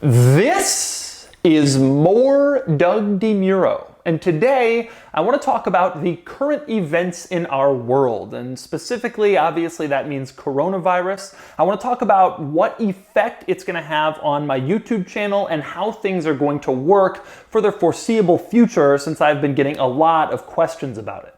This is more Doug DeMuro, and today I want to talk about the current events in our world, and specifically, obviously, that means coronavirus. I want to talk about what effect it's going to have on my YouTube channel and how things are going to work for the foreseeable future, since I've been getting a lot of questions about it.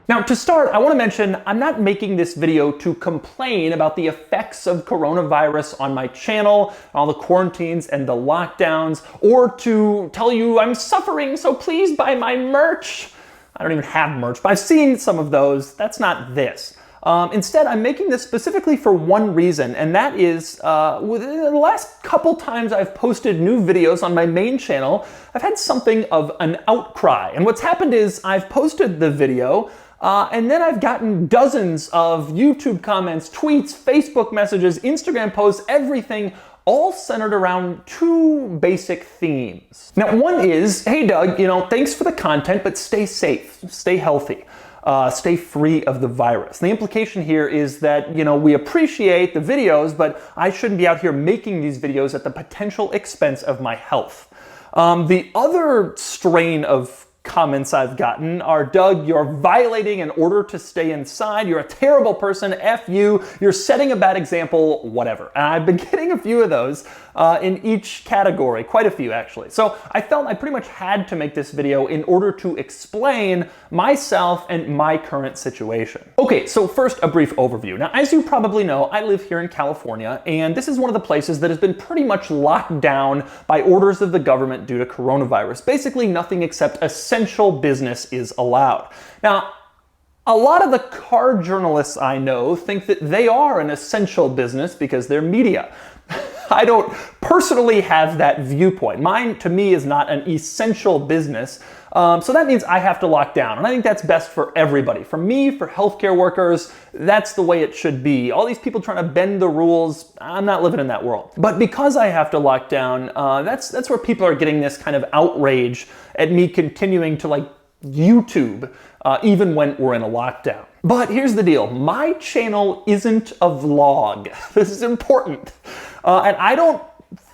Now, to start, I want to mention I'm not making this video to complain about the effects of coronavirus on my channel, all the quarantines and the lockdowns, or to tell you I'm suffering, so please buy my merch. I don't even have merch, but I've seen some of those. That's not this. Instead, I'm making this specifically for one reason, and that is within the last couple times I've posted new videos on my main channel, I've had something of an outcry. And what's happened is I've posted the video, and then I've gotten dozens of YouTube comments, tweets, Facebook messages, Instagram posts, everything, all centered around two basic themes. Now, one is, hey Doug, thanks for the content, but stay safe, stay healthy. Stay free of the virus. The implication here is that, we appreciate the videos, but I shouldn't be out here making these videos at the potential expense of my health. The other strain of comments I've gotten are, Doug, you're violating an order to stay inside, you're a terrible person, F you, you're setting a bad example, whatever. And I've been getting a few of those in each category, quite a few actually. So I felt I pretty much had to make this video in order to explain myself and my current situation. Okay, so first a brief overview. Now, as you probably know, I live here in California, and this is one of the places that has been pretty much locked down by orders of the government due to coronavirus. Basically nothing except essential business is allowed. Now, a lot of the car journalists I know think that they are an essential business because they're media. I don't personally have that viewpoint. Mine, to me, is not an essential business. So that means I have to lock down. And I think that's best for everybody. For me, for healthcare workers, that's the way it should be. All these people trying to bend the rules, I'm not living in that world. But because I have to lock down, that's where people are getting this kind of outrage at me continuing to YouTube, even when we're in a lockdown. But here's the deal. My channel isn't a vlog. This is important. And I don't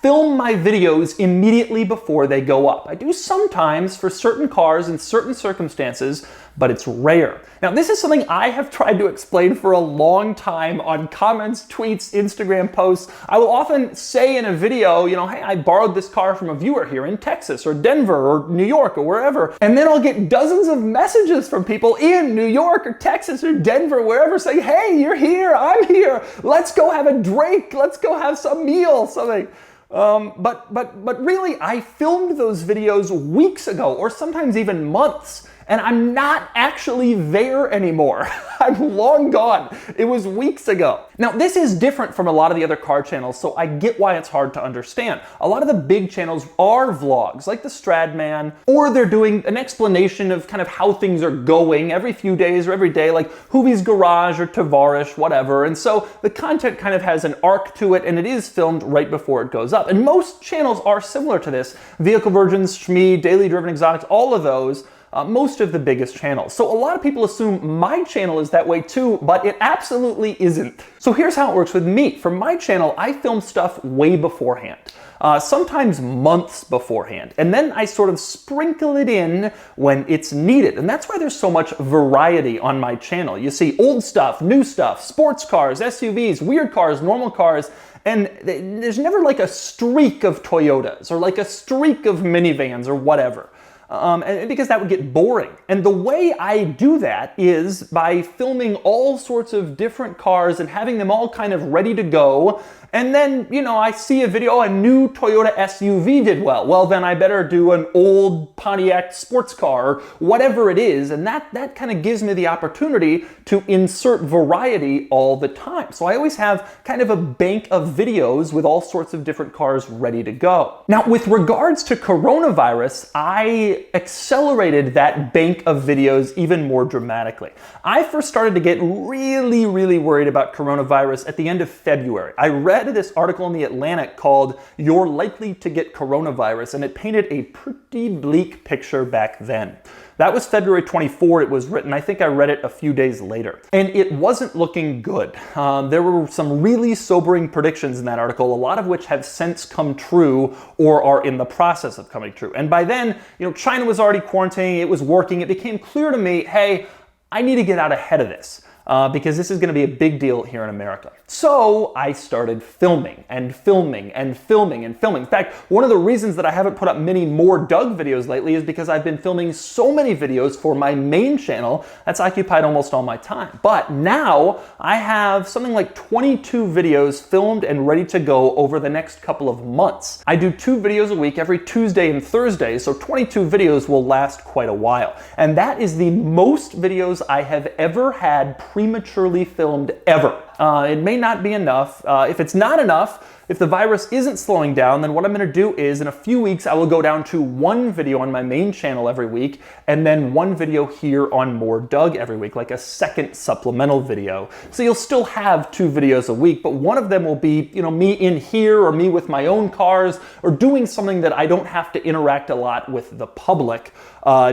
film my videos immediately before they go up. I do sometimes for certain cars in certain circumstances, but it's rare. Now, this is something I have tried to explain for a long time on comments, tweets, Instagram posts. I will often say in a video, hey, I borrowed this car from a viewer here in Texas or Denver or New York or wherever. And then I'll get dozens of messages from people in New York or Texas or Denver, wherever, saying, hey, you're here, I'm here. Let's go have a drink. Let's go have some meal, something. But really, I filmed those videos weeks ago, or sometimes even months, and I'm not actually there anymore. I'm long gone. It was weeks ago. Now, this is different from a lot of the other car channels, so I get why it's hard to understand. A lot of the big channels are vlogs, like the Stradman, or they're doing an explanation of kind of how things are going every few days or every day, like Hoovie's Garage or Tavarish, whatever. And so the content kind of has an arc to it, and it is filmed right before it goes up. And most channels are similar to this. Vehicle Virgins, Shmee, Daily Driven Exotics, all of those. Most of the biggest channels. So a lot of people assume my channel is that way too, but it absolutely isn't. So here's how it works with me. For my channel, I film stuff way beforehand. Sometimes months beforehand. And then I sort of sprinkle it in when it's needed. And that's why there's so much variety on my channel. You see old stuff, new stuff, sports cars, SUVs, weird cars, normal cars, and there's never like a streak of Toyotas or like a streak of minivans or whatever. And because that would get boring. And the way I do that is by filming all sorts of different cars and having them all kind of ready to go. And then, I see a video, a new Toyota SUV did well. Well, then I better do an old Pontiac sports car or whatever it is. And that kind of gives me the opportunity to insert variety all the time. So I always have kind of a bank of videos with all sorts of different cars ready to go. Now, with regards to coronavirus, I accelerated that bank of videos even more dramatically. I first started to get really, really worried about coronavirus at the end of February. I read this article in The Atlantic called "You're Likely to Get Coronavirus," and it painted a pretty bleak picture back then. That was February 24 it was written. I think I read it a few days later. And it wasn't looking good. There were some really sobering predictions in that article, a lot of which have since come true or are in the process of coming true. And by then, China was already quarantining, it was working. It became clear to me, hey, I need to get out ahead of this. Because this is going to be a big deal here in America. So I started filming and filming and filming and filming. In fact, one of the reasons that I haven't put up many more Doug videos lately is because I've been filming so many videos for my main channel that's occupied almost all my time. But now I have something like 22 videos filmed and ready to go over the next couple of months. I do 2 videos a week every Tuesday and Thursday, so 22 videos will last quite a while. And that is the most videos I have ever had prematurely filmed ever. It may not be enough. If it's not enough, if the virus isn't slowing down, then what I'm going to do is in a few weeks I will go down to 1 video on my main channel every week and then 1 video here on More Doug every week, like a second supplemental video. So you'll still have 2 videos a week, but one of them will be, me in here or me with my own cars or doing something that I don't have to interact a lot with the public,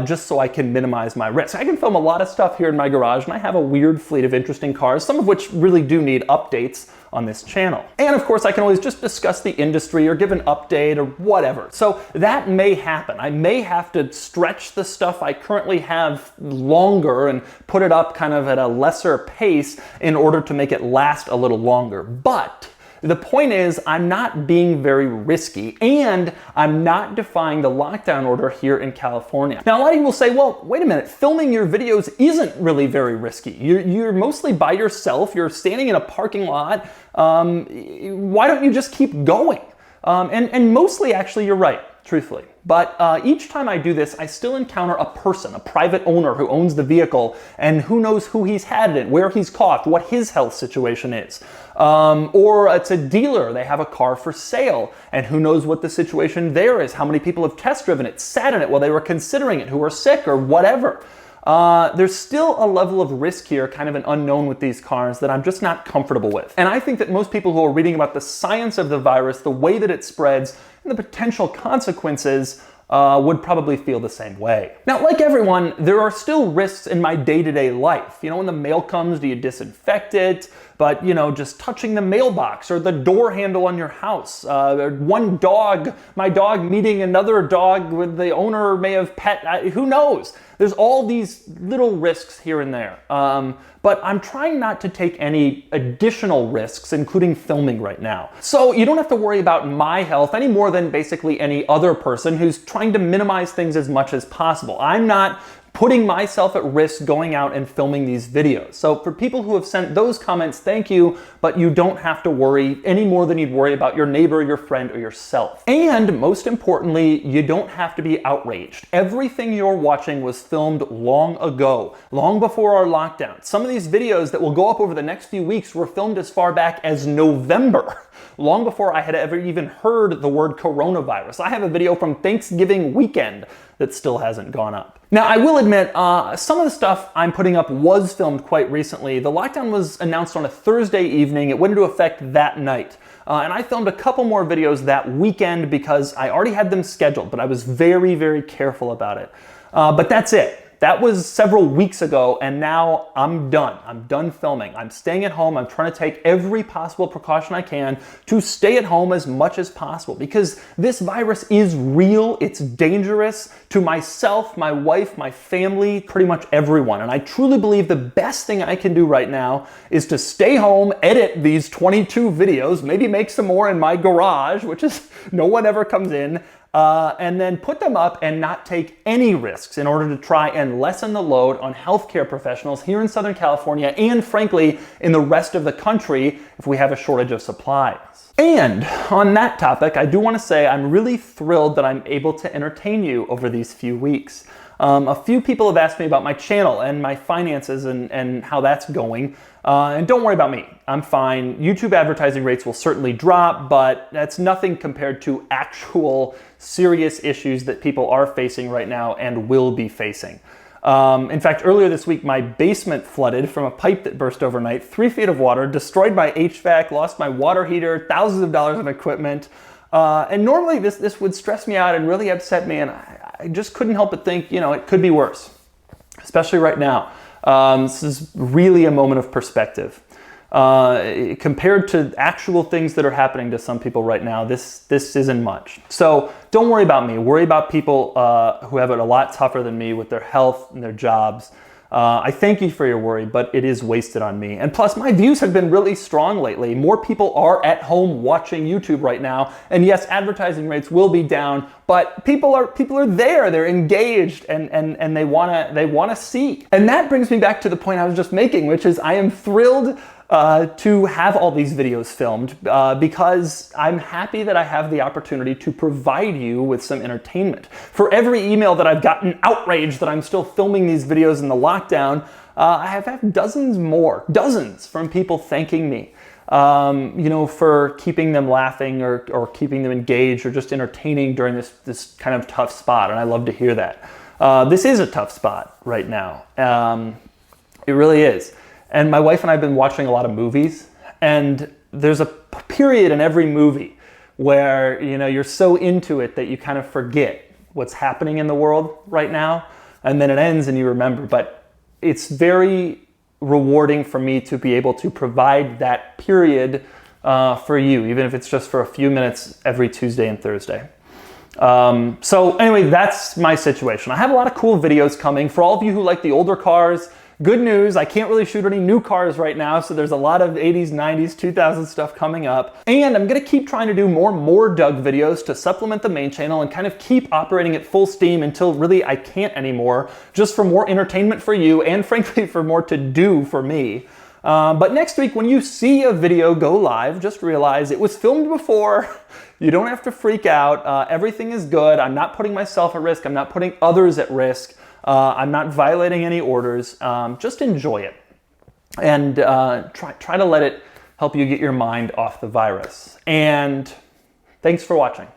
just so I can minimize my risk. I can film a lot of stuff here in my garage and I have a weird fleet of interesting cars, some of which really do need updates on this channel. And of course, I can always just discuss the industry or give an update or whatever. So that may happen. I may have to stretch the stuff I currently have longer and put it up kind of at a lesser pace in order to make it last a little longer. But the point is, I'm not being very risky and I'm not defying the lockdown order here in California. Now, a lot of you will say, well, wait a minute, filming your videos isn't really very risky. You're mostly by yourself, you're standing in a parking lot. Why don't you just keep going? And mostly, actually, you're right, truthfully. But each time I do this, I still encounter a person, a private owner who owns the vehicle, and who knows who he's had it, where he's coughed, what his health situation is. Or it's a dealer, they have a car for sale, and who knows what the situation there is, how many people have test driven it, sat in it while they were considering it, who are sick or whatever. There's still a level of risk here, kind of an unknown with these cars that I'm just not comfortable with. And I think that most people who are reading about the science of the virus, the way that it spreads, and the potential consequences would probably feel the same way. Now, like everyone, there are still risks in my day-to-day life. When the mail comes, do you disinfect it? But, just touching the mailbox or the door handle on your house. One dog, my dog meeting another dog with the owner may have pet, who knows? There's all these little risks here and there. But I'm trying not to take any additional risks, including filming right now. So you don't have to worry about my health any more than basically any other person who's trying to minimize things as much as possible. I'm not putting myself at risk going out and filming these videos. So for people who have sent those comments, thank you, but you don't have to worry any more than you'd worry about your neighbor, your friend, or yourself. And most importantly, you don't have to be outraged. Everything you're watching was filmed long ago, long before our lockdown. Some of these videos that will go up over the next few weeks were filmed as far back as November, long before I had ever even heard the word coronavirus. I have a video from Thanksgiving weekend that still hasn't gone up. Now, I will admit, some of the stuff I'm putting up was filmed quite recently. The lockdown was announced on a Thursday evening. It went into effect that night. And I filmed a couple more videos that weekend because I already had them scheduled, but I was very, very careful about it. But that's it. That was several weeks ago, and now I'm done. I'm done filming. I'm staying at home. I'm trying to take every possible precaution I can to stay at home as much as possible because this virus is real. It's dangerous to myself, my wife, my family, pretty much everyone. And I truly believe the best thing I can do right now is to stay home, edit these 22 videos, maybe make some more in my garage, which is no one ever comes in, and then put them up and not take any risks in order to try and lessen the load on healthcare professionals here in Southern California and, frankly, in the rest of the country if we have a shortage of supplies. And on that topic, I do want to say I'm really thrilled that I'm able to entertain you over these few weeks. A few people have asked me about my channel and my finances and how that's going. And don't worry about me. I'm fine. YouTube advertising rates will certainly drop, but that's nothing compared to actual serious issues that people are facing right now and will be facing. In fact, earlier this week, my basement flooded from a pipe that burst overnight, 3 feet of water, destroyed my HVAC, lost my water heater, thousands of dollars in equipment. And normally this would stress me out and really upset me, and I just couldn't help but think, it could be worse. especially right now. This is really a moment of perspective. Compared to actual things that are happening to some people right now, this isn't much. So don't worry about me. Worry about people who have it a lot tougher than me with their health and their jobs. I thank you for your worry, but it is wasted on me. And plus, my views have been really strong lately. More people are at home watching YouTube right now. And yes, advertising rates will be down, but people are there. They're engaged and they wanna see. And that brings me back to the point I was just making, which is I am thrilled to have all these videos filmed because I'm happy that I have the opportunity to provide you with some entertainment. For every email that I've gotten outraged that I'm still filming these videos in the lockdown, I have had dozens from people thanking me, you know, for keeping them laughing or keeping them engaged or just entertaining during this kind of tough spot, and I love to hear that. This is a tough spot right now. It really is. And my wife and I have been watching a lot of movies, and there's a period in every movie where, you know, you're so into it that you kind of forget what's happening in the world right now, and then it ends and you remember. But it's very rewarding for me to be able to provide that period for you, even if it's just for a few minutes every Tuesday and Thursday. So anyway, that's my situation. I have a lot of cool videos coming. For all of you who like the older cars, good news, I can't really shoot any new cars right now, so there's a lot of 80s, 90s, 2000s stuff coming up. And I'm gonna keep trying to do more Doug videos to supplement the main channel and kind of keep operating at full steam until really I can't anymore, just for more entertainment for you and frankly for more to do for me. But next week when you see a video go live, just realize it was filmed before. You don't have to freak out. Everything is good. I'm not putting myself at risk. I'm not putting others at risk. I'm not violating any orders. Just enjoy it and try to let it help you get your mind off the virus. And thanks for watching.